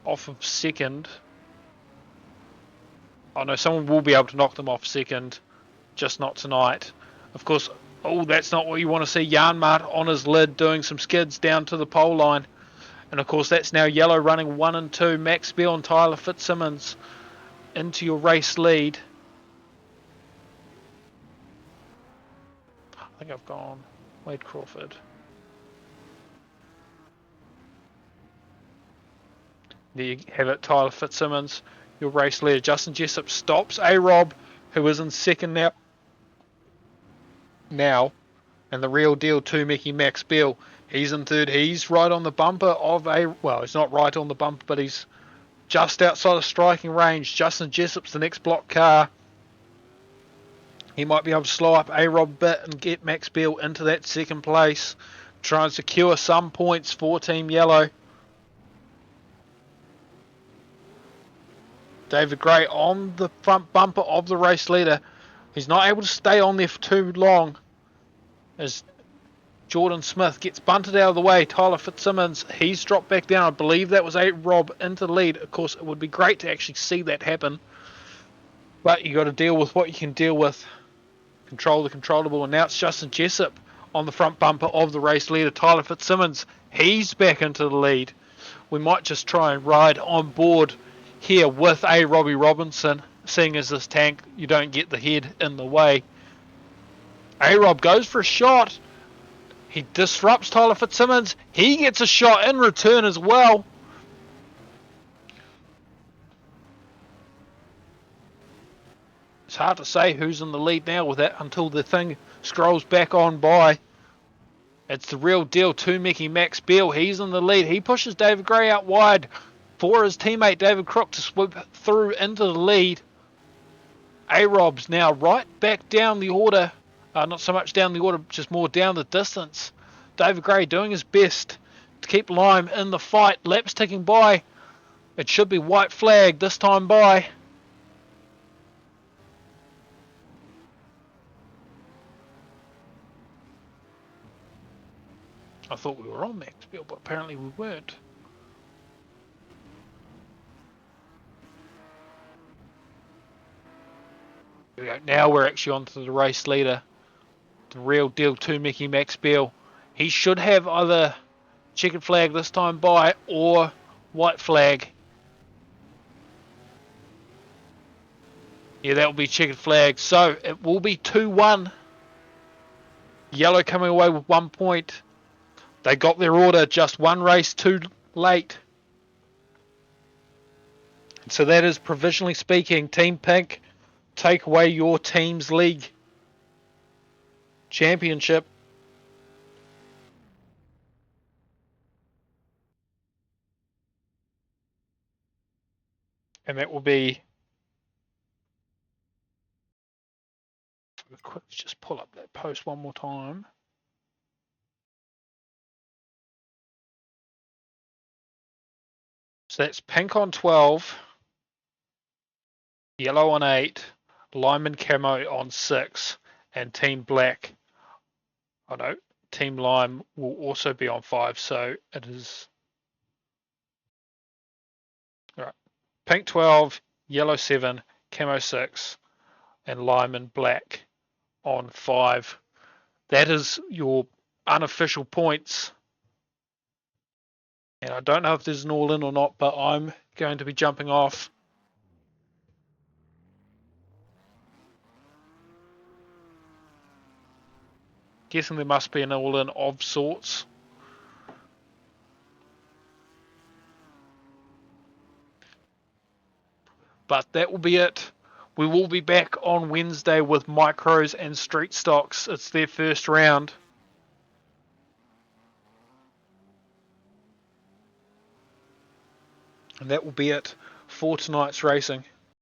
of second. I know someone will be able to knock them off second, just not tonight. Of course, oh, that's not what you want to see. Yarnmart on his lid doing some skids down to the pole line. And of course, that's now Yellow running 1 and 2. Max Beal and Tyler Fitzsimmons into your race lead. I think I've gone Wade Crawford. There you have it, Tyler Fitzsimmons, your race leader. Justin Jessup stops A-Rob, who is in second now, and the real deal to Mickey Max Beal. He's in third. He's right on the bumper of well, he's not right on the bumper, but he's just outside of striking range. Justin Jessup's the next block car. He might be able to slow up A-Rob a bit and get Max Beal into that second place. Try and secure some points for Team Yellow. David Gray on the front bumper of the race leader. He's not able to stay on there for too long as Jordan Smith gets bunted out of the way. Tyler Fitzsimmons, he's dropped back down. I believe that was A-Rob into the lead. Of course, it would be great to actually see that happen. But you got to deal with what you can deal with. Control the controllable. And now it's Justin Jessup on the front bumper of the race leader. Tyler Fitzsimmons, he's back into the lead. We might just try and ride on board here with a Robbie Robinson, seeing as this tank, you don't get the head in the way. A-Rob goes for a shot. He disrupts Tyler Fitzsimmons. He gets a shot in return as well. It's hard to say who's in the lead now with that until the thing scrolls back on by. It's the real deal to Mickey Max Beal. He's in the lead. He pushes David Gray out wide for his teammate David Crook to swoop through into the lead. A-Rob's now right back down the order. Not so much down the order, just more down the distance. David Gray doing his best to keep Lime in the fight. Laps ticking by. It should be white flag this time by. I thought we were on Max Beal, but apparently we weren't. Here we go. Now we're actually onto the race leader. The real deal to Mickey Max Beal. He should have either checkered flag this time by or white flag. Yeah, that will be checkered flag. So it will be 2-1. Yellow coming away with 1 point. They got their order just one race too late. So that is, provisionally speaking, Team Pink take away your team's league championship. And that will be... Quick, just pull up that post one more time. So that's Pink on 12, Yellow on 8, Lime and Camo on 6, and Team Black, oh no, Team Lime will also be on 5, so it is... Alright, Pink 12, Yellow 7, Camo 6, and Lime and Black on 5. That is your unofficial points. And I don't know if there's an all-in or not, but I'm going to be jumping off. Guessing there must be an all-in of sorts. But that will be it. We will be back on Wednesday with micros and street stocks. It's their first round. And that will be it for tonight's racing.